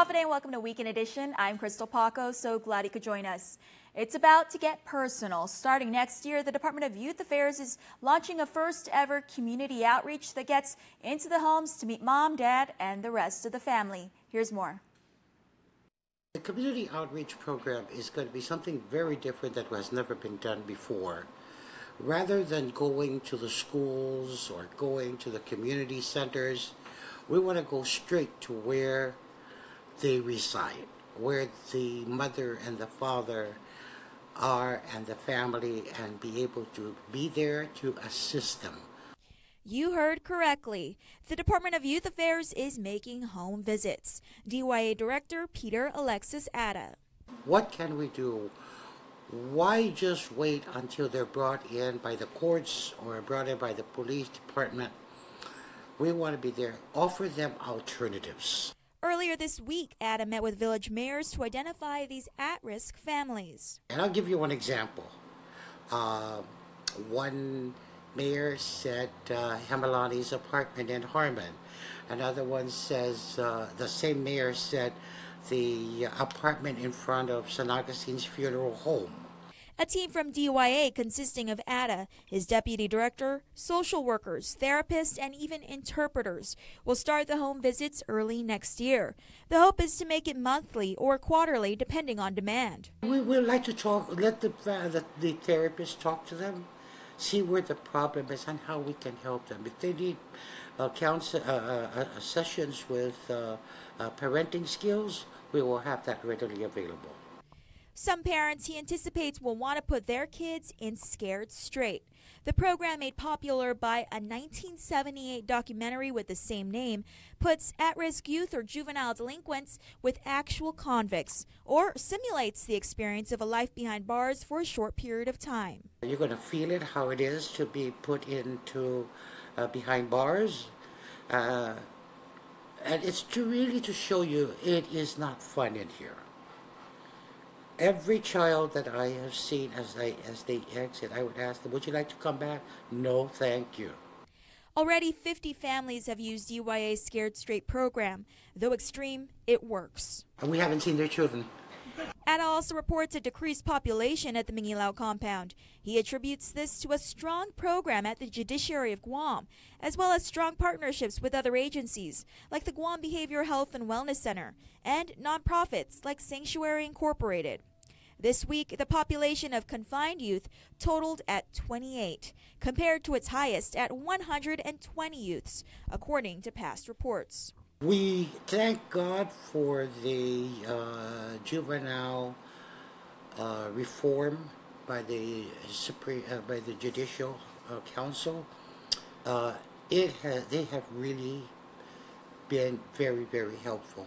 Aloha today and welcome to Weekend Edition. I'm Crystal Paco, so glad you could join us. It's about to get personal. Starting next year, the Department of Youth Affairs is launching a first ever community outreach that gets into the homes to meet mom, dad, and the rest of the family. Here's more. The community outreach program is going to be something very different that has never been done before. Rather than going to the schools or going to the community centers, we want to go straight to where they reside, where the mother and the father are and the family, and be able to be there to assist them. You heard correctly. The Department of Youth Affairs is making home visits. DYA Director Peter Alexis Atta. What can we do? Why just wait until they're brought in by the courts or brought in by the police department? We want to be there, offer them alternatives. Earlier this week, Atta met with village mayors to identify these at-risk families. And I'll give you one example. One mayor said Hamalani's apartment in Harmon. Another one says, the same mayor said the apartment in front of San Augustine's funeral home. A team from DYA consisting of Atta, his deputy director, social workers, therapists, and even interpreters will start the home visits early next year. The hope is to make it monthly or quarterly depending on demand. We would like to talk, let the therapists talk to them, see where the problem is and how we can help them. If they need sessions with parenting skills, we will have that readily available. Some parents he anticipates will want to put their kids in Scared Straight. The program, made popular by a 1978 documentary with the same name, puts at-risk youth or juvenile delinquents with actual convicts, or simulates the experience of a life behind bars for a short period of time. You're going to feel it, how it is to be put into behind bars. And it's really to show you it is not fun in here. Every child that I have seen as they exit, I would ask them, would you like to come back? No, thank you. Already 50 families have used DYA's Scared Straight program. Though extreme, it works. And we haven't seen their children. Atta also reports a decreased population at the Mingilao compound. He attributes this to a strong program at the judiciary of Guam, as well as strong partnerships with other agencies, like the Guam Behavioral Health and Wellness Center, and nonprofits like Sanctuary Incorporated. This week, the population of confined youth totaled at 28, compared to its highest at 120 youths, according to past reports. We thank God for the juvenile reform by the Judicial Council. They have really been very, very helpful.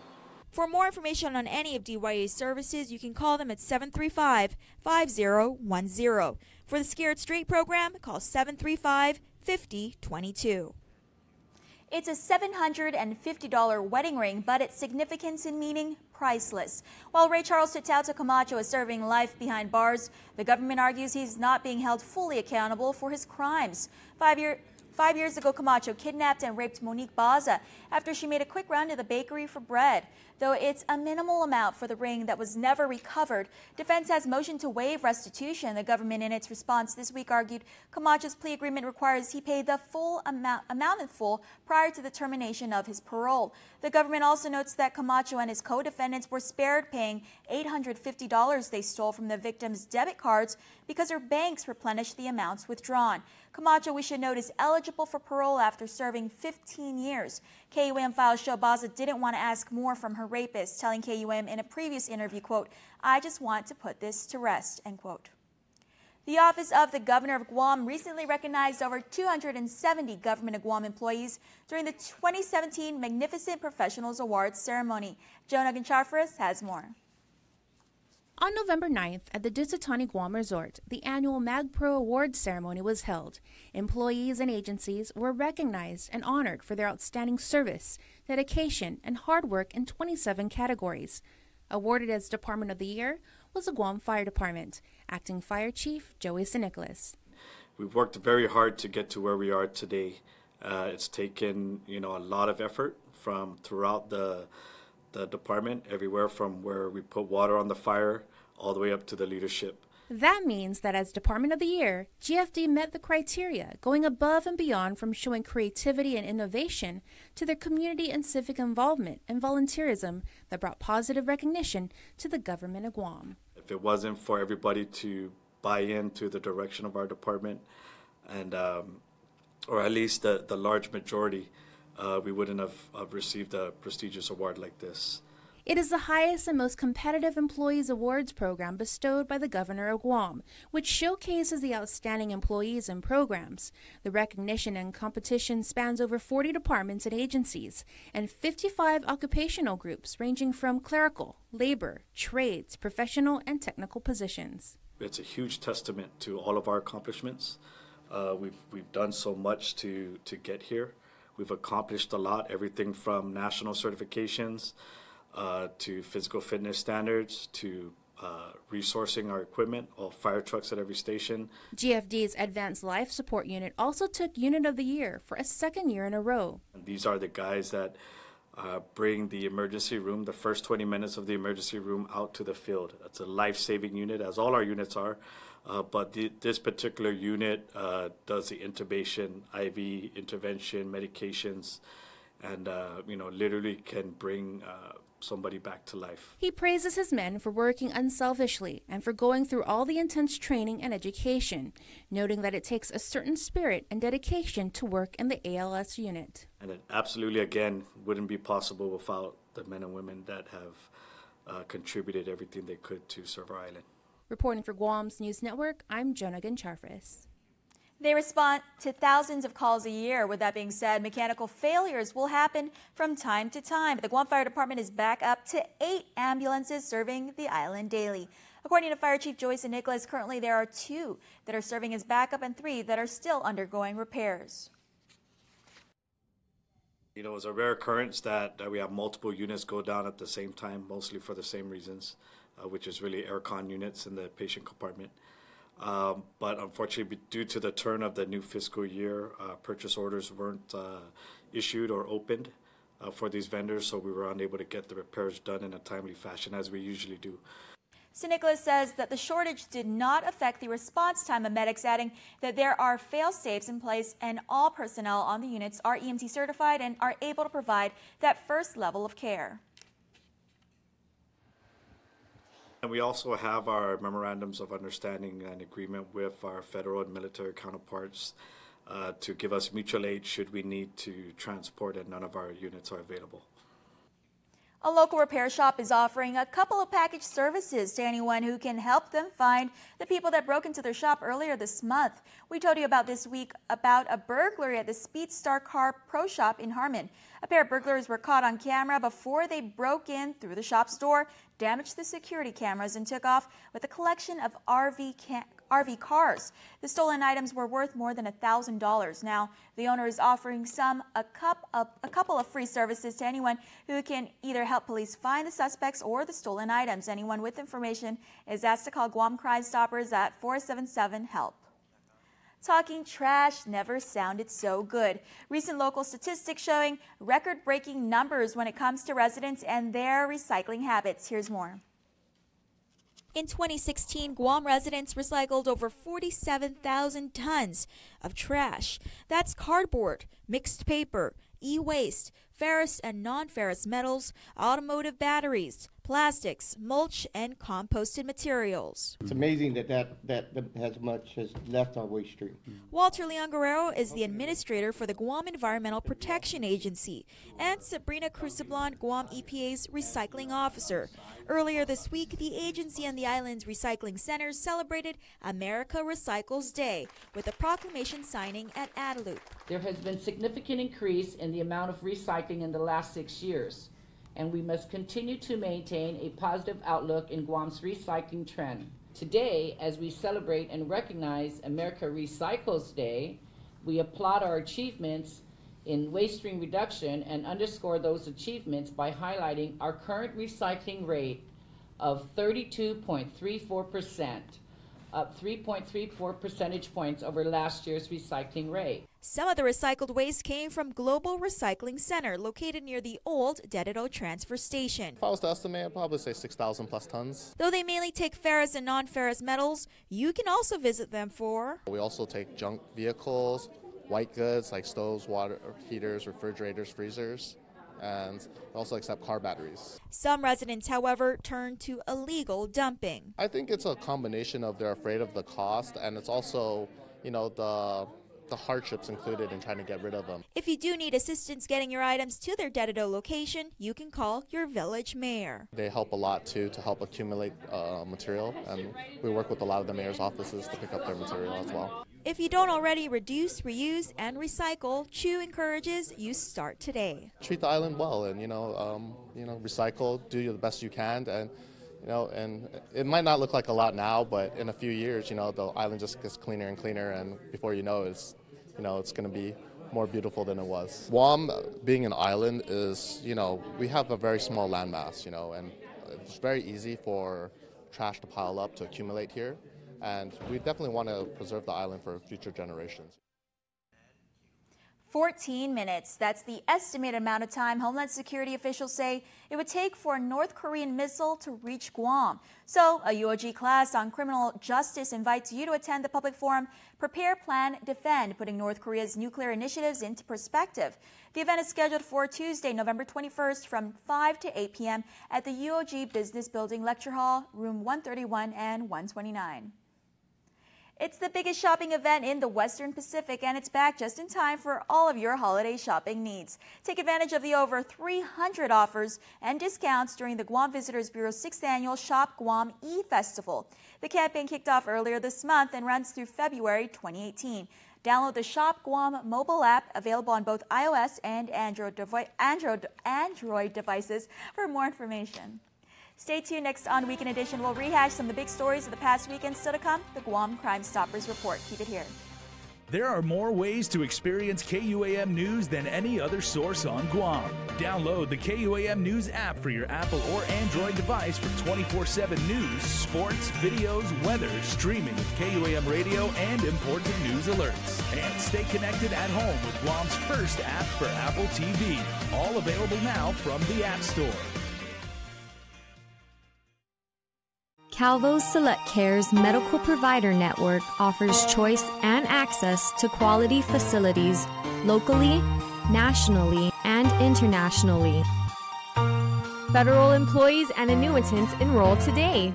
For more information on any of DYA's services, you can call them at 735-5010. For the Scared Straight program, call 735-5022. It's a $750 wedding ring, but its significance and meaning priceless. While Ray Charles Tutauta Camacho is serving life behind bars, the government argues he's not being held fully accountable for his crimes. 5 years ago, Camacho kidnapped and raped Monique Baza after she made a quick run to the bakery for bread. Though it's a minimal amount for the ring that was never recovered, defense has motioned to waive restitution. The government, in its response this week, argued Camacho's plea agreement requires he pay the full amount in full prior to the termination of his parole. The government also notes that Camacho and his co-defendants were spared paying $850 they stole from the victims' debit cards because their banks replenished the amounts withdrawn. Camacho, we should note, is eligible for parole after serving 15 years. KUAM files show Baza didn't want to ask more from her rapist, telling KUAM in a previous interview, quote, "I just want to put this to rest," end quote. The Office of the Governor of Guam recently recognized over 270 government of Guam employees during the 2017 Magnificent Professionals Awards ceremony. Jonah Gonçalves has more. On November 9th, at the Disatani Guam Resort, the annual MagPro Awards ceremony was held. Employees and agencies were recognized and honored for their outstanding service, dedication, and hard work in 27 categories. Awarded as Department of the Year was the Guam Fire Department, Acting Fire Chief Joey St. Nicholas. We've worked very hard to get to where we are today. It's taken, a lot of effort from throughout the the department, everywhere from where we put water on the fire all the way up to the leadership. That means that as Department of the Year, GFD met the criteria, going above and beyond from showing creativity and innovation to their community and civic involvement and volunteerism that brought positive recognition to the government of Guam. If it wasn't for everybody to buy into the direction of our department, and or at least the large majority, we wouldn't have received a prestigious award like this. It is the highest and most competitive employees awards program bestowed by the Governor of Guam, which showcases the outstanding employees and programs. The recognition and competition spans over 40 departments and agencies and 55 occupational groups ranging from clerical, labor, trades, professional, and technical positions. It's a huge testament to all of our accomplishments. We've done so much to get here. We've accomplished a lot, everything from national certifications to physical fitness standards, to resourcing our equipment, all fire trucks at every station. GFD's Advanced Life Support Unit also took Unit of the Year for a second year in a row. And these are the guys that bring the emergency room, the first 20 minutes of the emergency room, out to the field. It's a life-saving unit, as all our units are, but this particular unit does the intubation, IV intervention, medications, and literally can bring somebody back to life. He praises his men for working unselfishly and for going through all the intense training and education, noting that it takes a certain spirit and dedication to work in the ALS unit. And it absolutely, again, wouldn't be possible without the men and women that have contributed everything they could to serve our island. Reporting for Guam's News Network, I'm Jonah Gancharfis. They respond to thousands of calls a year. With that being said, mechanical failures will happen from time to time. The Guam Fire Department is back up to 8 ambulances serving the island daily. According to Fire Chief Joyce and Nicholas, currently there are 2 that are serving as backup and 3 that are still undergoing repairs. It's a rare occurrence that we have multiple units go down at the same time, mostly for the same reasons, which is really aircon units in the patient compartment. But unfortunately, due to the turn of the new fiscal year, purchase orders weren't issued or opened for these vendors, so we were unable to get the repairs done in a timely fashion as we usually do. St. Nicholas says that the shortage did not affect the response time of medics, adding that there are fail-safes in place and all personnel on the units are EMT certified and are able to provide that first level of care. And we also have our memorandums of understanding and agreement with our federal and military counterparts to give us mutual aid should we need to transport and none of our units are available. A local repair shop is offering a couple of package services to anyone who can help them find the people that broke into their shop earlier this month. We told you about this week about a burglary at the Speedstar Car Pro Shop in Harmon. A pair of burglars were caught on camera before they broke in through the shop's door, damaged the security cameras, and took off with a collection of RV cars. The stolen items were worth more than $1,000. Now, the owner is offering a couple of free services to anyone who can either help police find the suspects or the stolen items. Anyone with information is asked to call Guam Crime Stoppers at 477-HELP. Talking trash never sounded so good. Recent local statistics showing record-breaking numbers when it comes to residents and their recycling habits. Here's more. In 2016, Guam residents recycled over 47,000 tons of trash. That's cardboard, mixed paper, e-waste, ferrous and non-ferrous metals, automotive batteries, plastics, mulch, and composted materials. It's amazing that as much has left our waste stream. Walter Leon Guerrero is the administrator for the Guam Environmental Protection Agency, and Sabrina Cruciblon, Guam EPA's recycling officer. Earlier this week, the agency and the island's recycling centers celebrated America Recycles Day with a proclamation signing at Adelup. There has been significant increase in the amount of recycling in the last 6 years, and we must continue to maintain a positive outlook in Guam's recycling trend. Today, as we celebrate and recognize America Recycles Day, we applaud our achievements in waste stream reduction and underscore those achievements by highlighting our current recycling rate of 32.34%, up 3.34 percentage points over last year's recycling rate. Some of the recycled waste came from Global Recycling Center, located near the old Dedito transfer station. If I was to estimate, I'd probably say 6,000 plus tons. Though they mainly take ferrous and non-ferrous metals, you can also visit them for... We also take junk vehicles, white goods like stoves, water heaters, refrigerators, freezers, and we also accept car batteries. Some residents, however, turn to illegal dumping. I think it's a combination of they're afraid of the cost, and it's also, the hardships included in trying to get rid of them. If you do need assistance getting your items to their Dedito location, you can call your village mayor. They help a lot too to help accumulate material, and we work with a lot of the mayor's offices to pick up their material as well. If you don't already reduce, reuse, and recycle, CHU encourages you start today. Treat the island well, and recycle, do the best you can, and and it might not look like a lot now, but in a few years, the island just gets cleaner and cleaner, and before you know it, it's going to be more beautiful than it was. Guam, being an island, is, we have a very small landmass, and it's very easy for trash to pile up, to accumulate here, and we definitely want to preserve the island for future generations. 14 minutes. That's the estimated amount of time Homeland Security officials say it would take for a North Korean missile to reach Guam. So, a UOG class on criminal justice invites you to attend the public forum Prepare, Plan, Defend, putting North Korea's nuclear initiatives into perspective. The event is scheduled for Tuesday, November 21st from 5 to 8 p.m. at the UOG Business Building Lecture Hall, room 131 and 129. It's the biggest shopping event in the Western Pacific, and it's back just in time for all of your holiday shopping needs. Take advantage of the over 300 offers and discounts during the Guam Visitors Bureau's 6th annual Shop Guam E-Festival. The campaign kicked off earlier this month and runs through February 2018. Download the Shop Guam mobile app, available on both iOS and Android devices, for more information. Stay tuned. Next on Weekend Edition, we'll rehash some of the big stories of the past weekend. Still to come, the Guam Crime Stoppers Report. Keep it here. There are more ways to experience KUAM News than any other source on Guam. Download the KUAM News app for your Apple or Android device for 24/7 news, sports, videos, weather, streaming with KUAM radio, and important news alerts. And stay connected at home with Guam's first app for Apple TV. All available now from the App Store. Calvo's Select Care's medical provider network offers choice and access to quality facilities locally, nationally, and internationally. Federal employees and annuitants enroll today.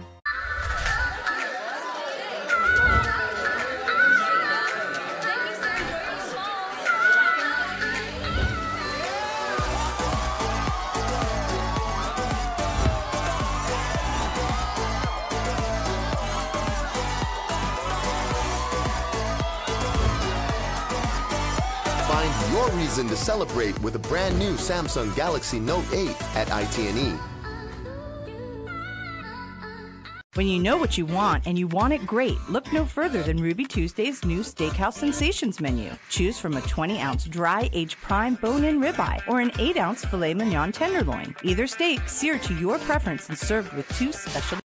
Find your reason to celebrate with a brand new Samsung Galaxy Note 8 at IT&E. When you know what you want and you want it great, look no further than Ruby Tuesday's new Steakhouse Sensations menu. Choose from a 20-ounce dry aged prime bone-in ribeye or an 8-ounce filet mignon tenderloin. Either steak seared to your preference and served with 2 special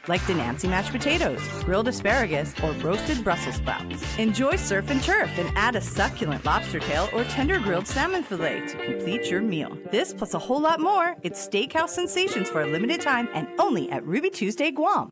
like Denancy mashed potatoes, grilled asparagus, or roasted Brussels sprouts. Enjoy surf and turf and add a succulent lobster tail or tender grilled salmon fillet to complete your meal. This plus a whole lot more. It's Steakhouse Sensations for a limited time and only at Ruby Tuesday Guam.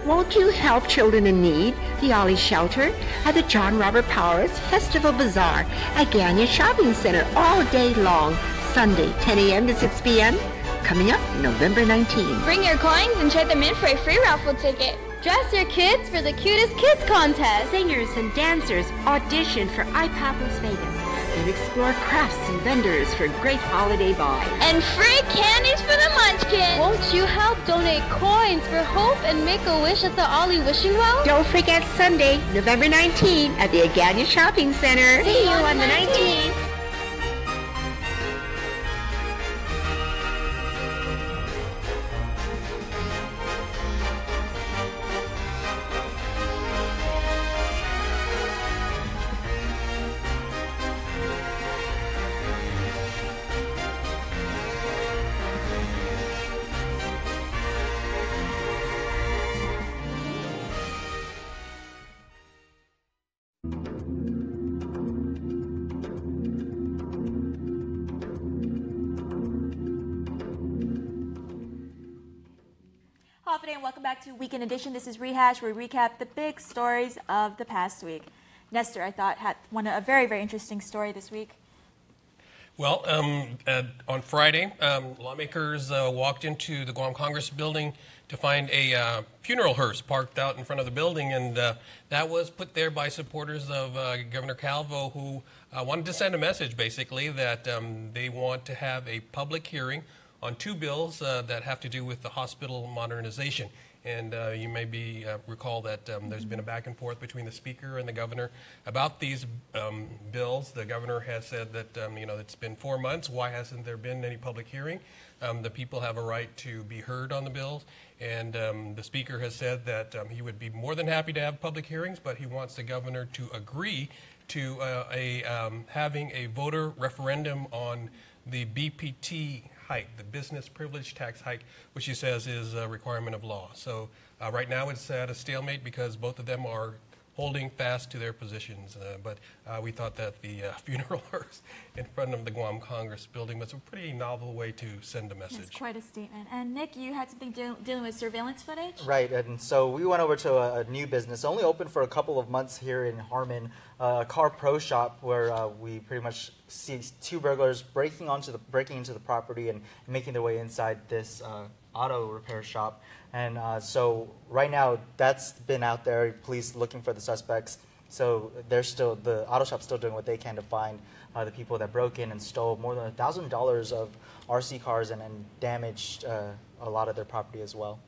Won't you help children in need? The Ollie Shelter at the John Robert Powers Festival Bazaar at Gagnon Shopping Center all day long, Sunday 10 a.m. to 6 p.m. Coming up November 19. Bring your coins and trade them in for a free raffle ticket. Dress your kids for the cutest kids contest. Singers and dancers audition for iPop Las Vegas. and explore crafts and vendors for great holiday buys. And free candies for the munchkins. Won't you help donate coins for hope and make a wish at the Ollie Wishing Well? Don't forget Sunday, November 19th at the Agania Shopping Center. See you on the 19th. And welcome back to Weekend Edition. This is Rehash, where we recap the big stories of the past week. Nestor, I thought, had a very, very interesting story this week. Well, on Friday, lawmakers walked into the Guam Congress building to find a funeral hearse parked out in front of the building, and that was put there by supporters of Governor Calvo, who wanted to send a message, basically, that they want to have a public hearing on two bills that have to do with the hospital modernization. And you may recall that there's been a back and forth between the Speaker and the Governor about these bills. The Governor has said that, it's been 4 months. Why hasn't there been any public hearing? The people have a right to be heard on the bills. And the Speaker has said that he would be more than happy to have public hearings, but he wants the Governor to agree to having a voter referendum on the BPT hike, the business privilege tax hike, which he says is a requirement of law. So right now it's at a stalemate because both of them are holding fast to their positions. But we thought that the funeral hearse in front of the Guam Congress building was a pretty novel way to send a message. It's quite a statement. And Nick, you had something dealing with surveillance footage? Right, and so we went over to a new business, only open for a couple of months here in Harmon, a car pro shop where we pretty much see two burglars breaking into the property and making their way inside this auto repair shop. And so right now that's been out there, police looking for the suspects. So the auto shop's still doing what they can to find the people that broke in and stole more than $1,000 of RC cars and damaged a lot of their property as well.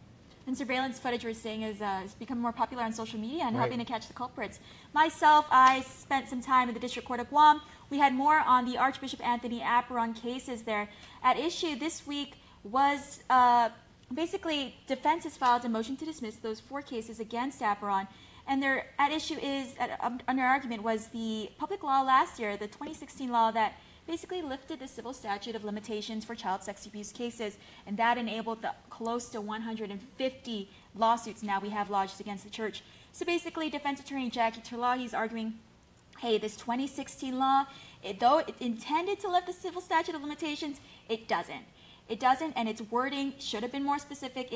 And surveillance footage, we're seeing, is become more popular on social media and helping to catch the culprits. Myself, I spent some time in the District Court of Guam. We had more on the Archbishop Anthony Aperon cases there. At issue this week was basically defense has filed a motion to dismiss those 4 cases against Aperon. And their at issue is, under argument, was the public law last year, the 2016 law that basically lifted the civil statute of limitations for child sex abuse cases, and that enabled the close to 150 lawsuits now we have lodged against the church. So basically, defense attorney Jackie Terlahi's arguing, hey, this 2016 law, though it intended to lift the civil statute of limitations, it doesn't. It doesn't, and its wording should have been more specific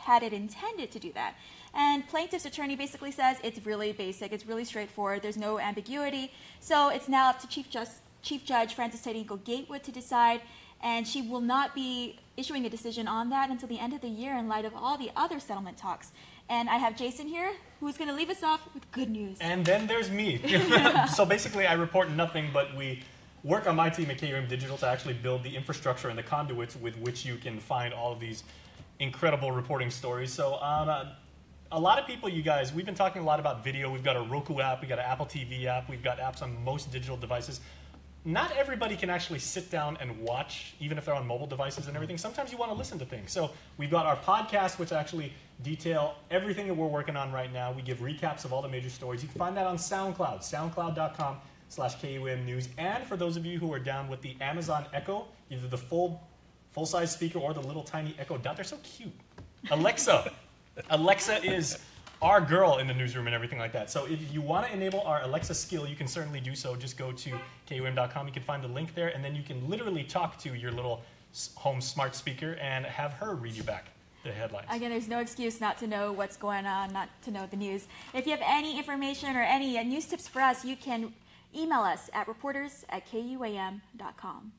had it intended to do that. And plaintiff's attorney basically says it's really basic, it's really straightforward, there's no ambiguity. So it's now up to Chief Judge Francis Tedinko Gatewood to decide, and she will not be issuing a decision on that until the end of the year in light of all the other settlement talks. And I have Jason here, who's going to leave us off with good news. And then there's me. So basically, I report nothing, but we work on my team at KUAM Digital to actually build the infrastructure and the conduits with which you can find all of these incredible reporting stories. So a lot of people, you guys, we've been talking a lot about video. We've got a Roku app, we've got an Apple TV app, we've got apps on most digital devices. Not everybody can actually sit down and watch, even if they're on mobile devices and everything. Sometimes you want to listen to things. So we've got our podcast, which actually detail everything that we're working on right now. We give recaps of all the major stories. You can find that on SoundCloud, soundcloud.com/KUAM News. And for those of you who are down with the Amazon Echo, either the full-size speaker or the little tiny Echo Dot, they're so cute. Alexa is our girl in the newsroom and everything like that. So if you want to enable our Alexa skill, you can certainly do so. Just go to KUAM.com. You can find the link there, and then you can literally talk to your little home smart speaker and have her read you back the headlines. Again, there's no excuse not to know what's going on, not to know the news. If you have any information or any news tips for us, you can email us at reporters@KUAM.com.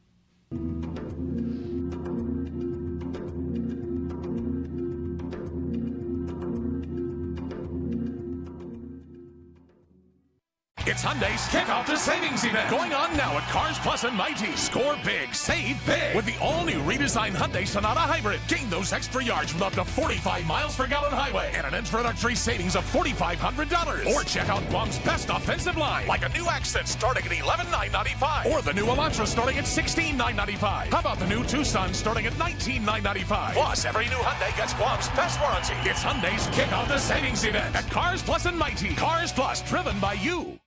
It's Hyundai's Kick Off the Savings event. Going on now at Cars Plus and Mighty. Score big, save big. With the all-new redesigned Hyundai Sonata Hybrid. Gain those extra yards with up to 45 miles per gallon highway. And an introductory savings of $4,500. Or check out Guam's best offensive line. Like a new Accent starting at $11,995. Or the new Elantra starting at $16,995. How about the new Tucson starting at $19,995. Plus, every new Hyundai gets Guam's best warranty. It's Hyundai's Kick Off the Savings event at Cars Plus and Mighty. Cars Plus, driven by you.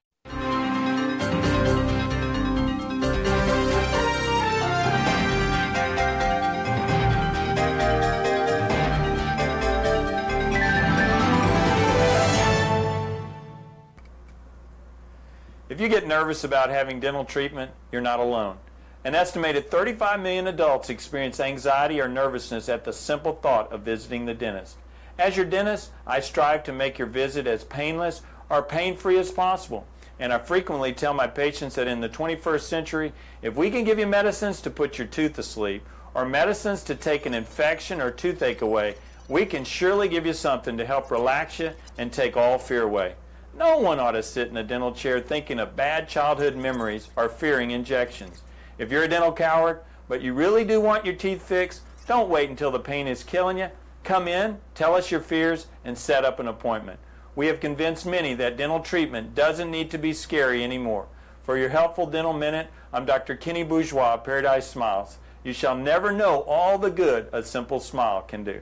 If you get nervous about having dental treatment, you're not alone. An estimated 35 million adults experience anxiety or nervousness at the simple thought of visiting the dentist. As your dentist, I strive to make your visit as painless or pain-free as possible. And I frequently tell my patients that in the 21st century, if we can give you medicines to put your tooth asleep or medicines to take an infection or toothache away, we can surely give you something to help relax you and take all fear away. No one ought to sit in a dental chair thinking of bad childhood memories or fearing injections. If you're a dental coward, but you really do want your teeth fixed, don't wait until the pain is killing you. Come in, tell us your fears, and set up an appointment. We have convinced many that dental treatment doesn't need to be scary anymore. For your helpful dental minute, I'm Dr. Kenny Bourgeois of Paradise Smiles. You shall never know all the good a simple smile can do.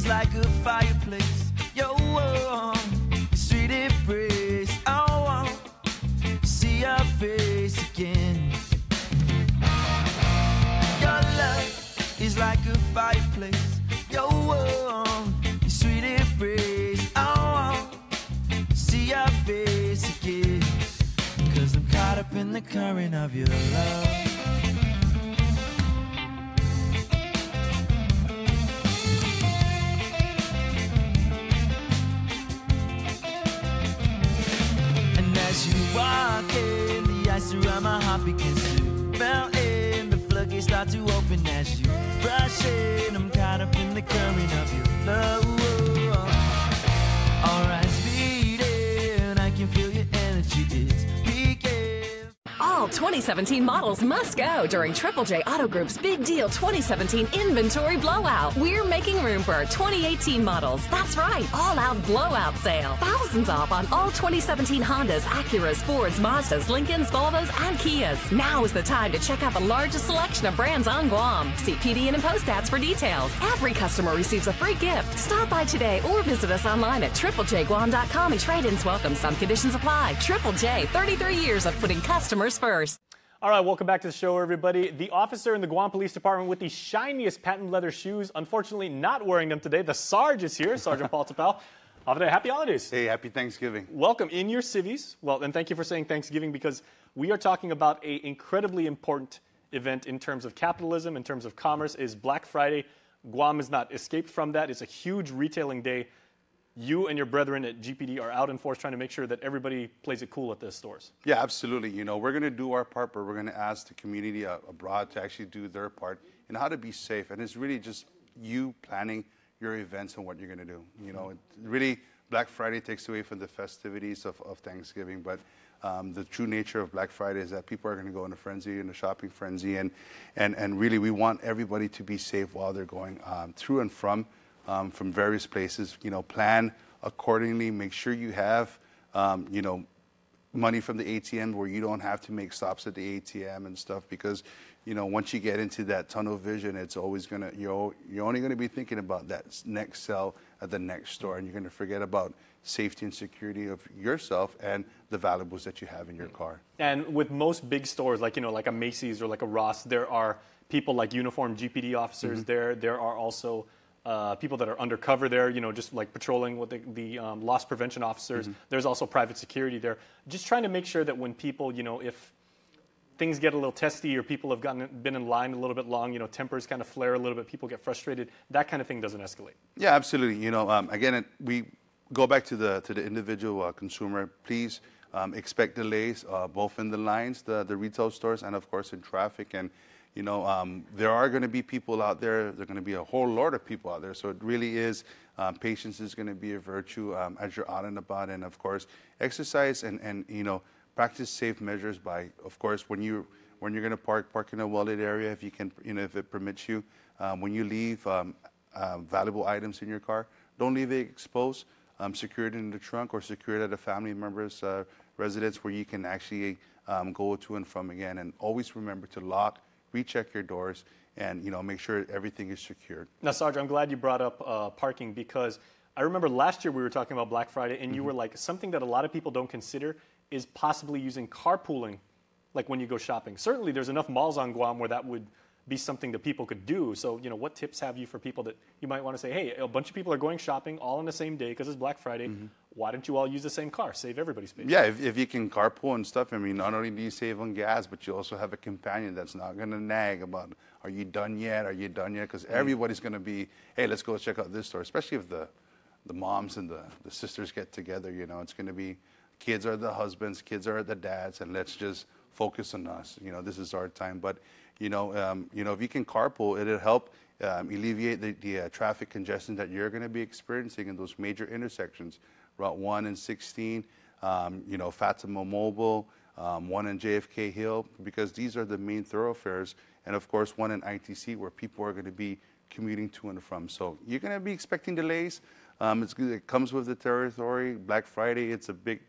Like a fireplace, your warm, sweet embrace. I want to see your face again. Your love is like a fireplace, your warm, sweet embrace. I want to see your face again. 'Cause I'm caught up in the current of your love. As you walk in, the ice around my heart begins to melt in. The floodgates start to open as you rush in. I'm caught up in the current of your love. Our eyes beating, I can feel your energy, it's peaking. All 2017 models must go during Triple J Auto Group's Big Deal 2017 Inventory Blowout. We're making room for our 2018 models. That's right, all-out blowout sale. Thousands off on all 2017 Hondas, Acuras, Fords, Mazdas, Lincolns, Volvos, and Kias. Now is the time to check out the largest selection of brands on Guam. See PDN and post ads for details. Every customer receives a free gift. Stop by today or visit us online at triplejguam.com and trade-ins welcome. Some conditions apply. Triple J, 33 years of putting customers first. All right, welcome back to the show, everybody. The officer in the Guam Police Department with the shiniest patent leather shoes, unfortunately not wearing them today. The Sarge is here, Sergeant Paul Tapal. Happy holidays. Hey, happy Thanksgiving. Welcome in your civvies. Well, and thank you for saying Thanksgiving, because we are talking about an incredibly important event in terms of capitalism, in terms of commerce, is Black Friday. Guam has not escaped from that. It's a huge retailing day. You and your brethren at GPD are out in force trying to make sure that everybody plays it cool at the stores. Yeah, absolutely. You know, we're going to do our part, but we're going to ask the community abroad to actually do their part in how to be safe. And it's really just you planning your events and what you're going to do. You know, really, Black Friday takes away from the festivities of Thanksgiving, but the true nature of Black Friday is that people are going to go in a frenzy, in a shopping frenzy, and really we want everybody to be safe while they're going through and from various places. You know, plan accordingly. Make sure you have, you know, money from the ATM where you don't have to make stops at the ATM and stuff, because, you know, once you get into that tunnel vision, it's always gonna, you're only gonna be thinking about that next sell at the next store, and you're gonna forget about safety and security of yourself and the valuables that you have in your car. And with most big stores, like, you know, like a Macy's or like a Ross, there are people like uniformed GPD officers there. There are also people that are undercover there, you know, just like patrolling with the loss prevention officers. There's also private security there. Just trying to make sure that when people, you know, if things get a little testy or people have been in line a little bit long, you know, tempers kind of flare a little bit, people get frustrated, that kind of thing doesn't escalate. Yeah, absolutely. You know, again, go back to the individual consumer. Please expect delays both in the lines, the retail stores, and of course in traffic. And you know, there are going to be people out there. There are going to be a whole lot of people out there. So it really is, patience is going to be a virtue as you're out and about. And of course, exercise and you know, practice safe measures by, of course, when you're going to park in a well-lit area, if you can, you know, if it permits you. When you leave valuable items in your car, don't leave it exposed. Secure it in the trunk or secure it at a family member's residence where you can actually go to and from again. And always remember to lock, recheck your doors, and you know, make sure everything is secured. Now, Sarge, I'm glad you brought up parking, because I remember last year we were talking about Black Friday, and you were like, something that a lot of people don't consider is possibly using carpooling, like when you go shopping. Certainly, there's enough malls on Guam where that would be something that people could do. So, you know, what tips have you for people that you might want to say, hey, a bunch of people are going shopping all on the same day because it's Black Friday. Why don't you all use the same car? Save everybody space. Yeah, if you can carpool and stuff, I mean, not only do you save on gas, but you also have a companion that's not going to nag about, are you done yet? Are you done yet? Because everybody's going to be, hey, let's go check out this store, especially if the moms and the sisters get together, you know, it's going to be, kids are the husbands, kids are the dads, and let's just focus on us. You know, this is our time. But you know, if you can carpool, it'll help alleviate the traffic congestion that you're going to be experiencing in those major intersections, Route 1 and 16, you know, Fatima Mobile, 1 in JFK Hill, because these are the main thoroughfares, and of course 1 in ITC where people are going to be commuting to and from. So you're going to be expecting delays. It comes with the territory. Black Friday, it's a big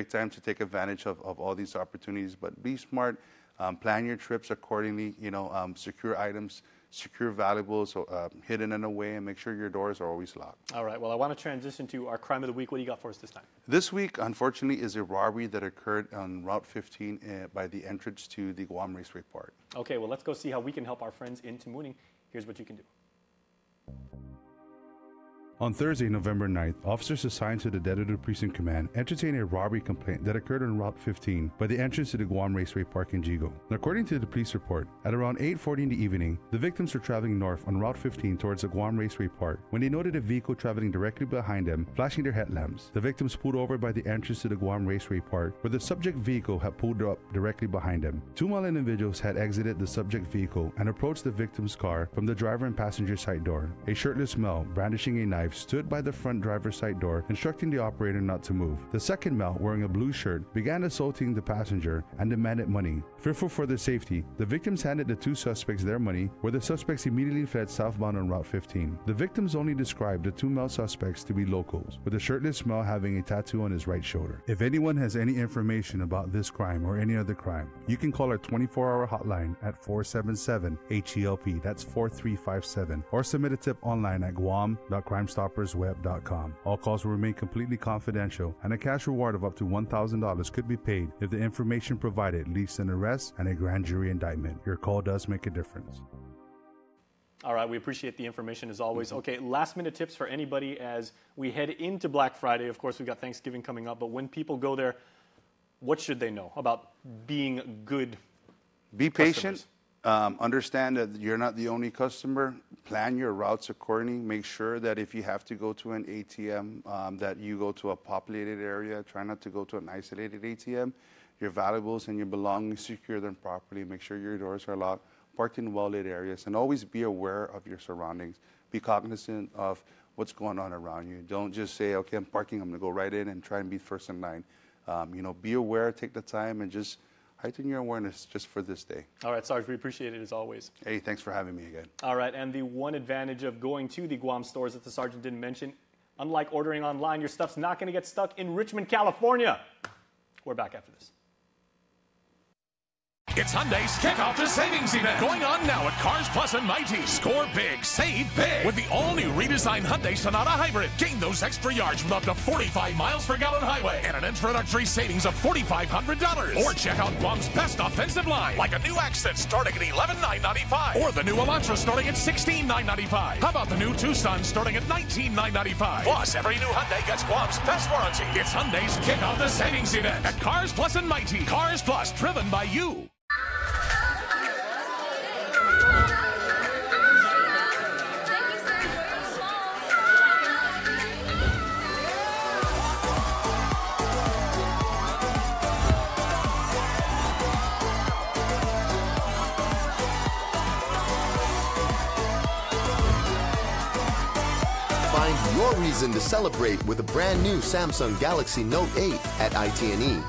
time to take advantage of all these opportunities, but be smart. Plan your trips accordingly, you know, secure items, secure valuables hidden and away, and make sure your doors are always locked. All right, well, I want to transition to our crime of the week. What do you got for us this time? This week, unfortunately, is a robbery that occurred on Route 15 by the entrance to the Guam Raceway Park. Okay, well, let's go see how we can help our friends in Tamuning. Here's what you can do. On Thursday, November 9th, officers assigned to the Dedicated Precinct Command entertained a robbery complaint that occurred on Route 15 by the entrance to the Guam Raceway Park in Jigo. According to the police report, at around 8:40 in the evening, the victims were traveling north on Route 15 towards the Guam Raceway Park when they noted a vehicle traveling directly behind them, flashing their headlamps. The victims pulled over by the entrance to the Guam Raceway Park, where the subject vehicle had pulled up directly behind them. Two male individuals had exited the subject vehicle and approached the victim's car from the driver and passenger side door. A shirtless male, brandishing a knife, stood by the front driver's side door, instructing the operator not to move. The second male, wearing a blue shirt, began assaulting the passenger and demanded money. Fearful for their safety, the victims handed the two suspects their money, where the suspects immediately fled southbound on Route 15. The victims only described the two male suspects to be locals, with the shirtless male having a tattoo on his right shoulder. If anyone has any information about this crime or any other crime, you can call our 24-hour hotline at 477-HELP, that's 4357, or submit a tip online at guam.crimestoppersweb.com. All calls will remain completely confidential, and a cash reward of up to $1,000 could be paid if the information provided leads to an arrest and a grand jury indictment. Your call does make a difference. All right, we appreciate the information as always. Okay, last minute tips for anybody as we head into Black Friday. Of course, we've got Thanksgiving coming up, but when people go there, what should they know about being good Be patient. Understand that you're not the only customer. Plan your routes accordingly. Make sure that if you have to go to an ATM, that you go to a populated area. Try not to go to an isolated ATM. Your valuables and your belongings, secure them properly. Make sure your doors are locked. Park in well-lit areas. And always be aware of your surroundings. Be cognizant of what's going on around you. Don't just say, okay, I'm parking, I'm going to go right in and try and be first in line. You know, be aware, take the time, and just heighten your awareness just for this day. All right, Sarge, we appreciate it as always. Hey, thanks for having me again. All right, and the one advantage of going to the Guam stores that the Sergeant didn't mention, unlike ordering online, your stuff's not going to get stuck in Richmond, California. We're back after this. It's Hyundai's Kickoff the Savings event going on now at Cars Plus and Mighty. Score big, save big with the all-new redesigned Hyundai Sonata Hybrid. Gain those extra yards with up to 45 miles per gallon highway and an introductory savings of $4,500. Or check out Guam's best offensive line, like a new Accent starting at $11,995, or the new Elantra starting at $16,995. How about the new Tucson starting at $19,995? Plus, every new Hyundai gets Guam's best warranty. It's Hyundai's Kickoff the Savings event at Cars Plus and Mighty. Cars Plus, driven by you. Find your reason to celebrate with a brand new Samsung Galaxy Note 8 at ITNE.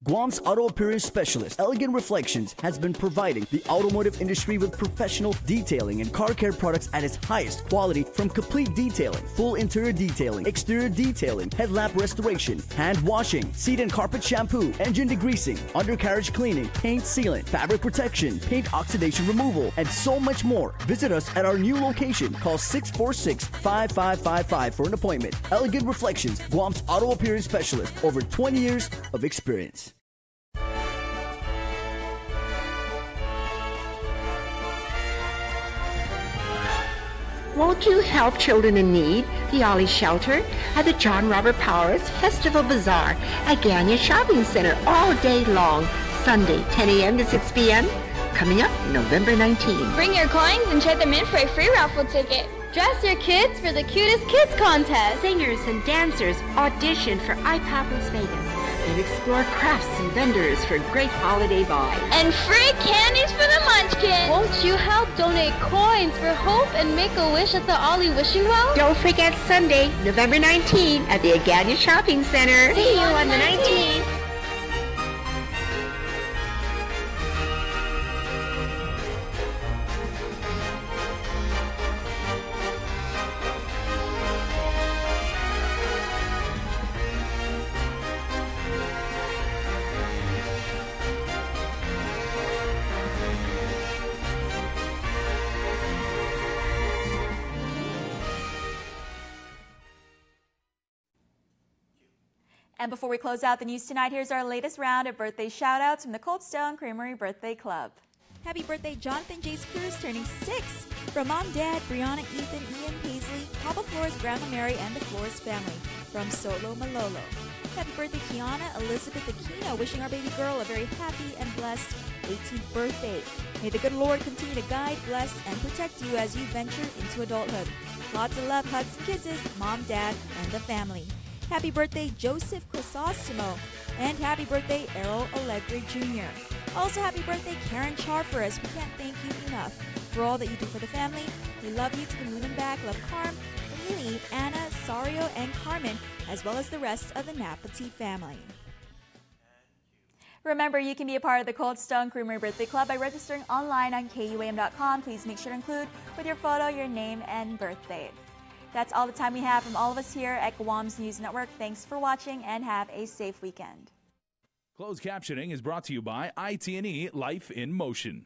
Guam's auto appearance specialist, Elegant Reflections, has been providing the automotive industry with professional detailing and car care products at its highest quality, from complete detailing, full interior detailing, exterior detailing, headlamp restoration, hand washing, seat and carpet shampoo, engine degreasing, undercarriage cleaning, paint sealant, fabric protection, paint oxidation removal, and so much more. Visit us at our new location. Call 646-5555 for an appointment. Elegant Reflections, Guam's auto appearance specialist, over 20 years of experience. Won't you help children in need? The Ollie Shelter at the John Robert Powers Festival Bazaar at Ganya Shopping Center all day long, Sunday 10 a.m. to 6 p.m. Coming up November 19. Bring your coins and trade them in for a free raffle ticket. Dress your kids for the cutest kids contest. Singers and dancers audition for iPop Las Vegas and explore crafts and vendors for great holiday buys. And free candies for the munchkins. Won't you help donate coins for hope and make a wish at the Ollie Wishing Well? Don't forget Sunday, November 19 at the Agania Shopping Center. See you on the 19th. And before we close out the news tonight, here's our latest round of birthday shout-outs from the Cold Stone Creamery Birthday Club. Happy birthday, Jonathan Jace Cruz, turning 6. From Mom, Dad, Brianna, Ethan, Ian, Paisley, Papa Flores, Grandma Mary, and the Flores family. From Solo Malolo. Happy birthday, Kiana Elizabeth Aquino, wishing our baby girl a very happy and blessed 18th birthday. May the good Lord continue to guide, bless, and protect you as you venture into adulthood. Lots of love, hugs, and kisses, Mom, Dad, and the family. Happy birthday, Joseph Chrysostimo, and happy birthday, Errol Allegri Jr. Also, happy birthday, Karen Charferis. We can't thank you enough for all that you do for the family. We love you to the moon and back. Love Carm, Lily, Anna, Sario, and Carmen, as well as the rest of the Napati family. Remember, you can be a part of the Cold Stone Creamery Birthday Club by registering online on KUAM.com. Please make sure to include with your photo your name and birth date. That's all the time we have from all of us here at Guam's News Network. Thanks for watching and have a safe weekend. Closed captioning is brought to you by ITNE Life in Motion.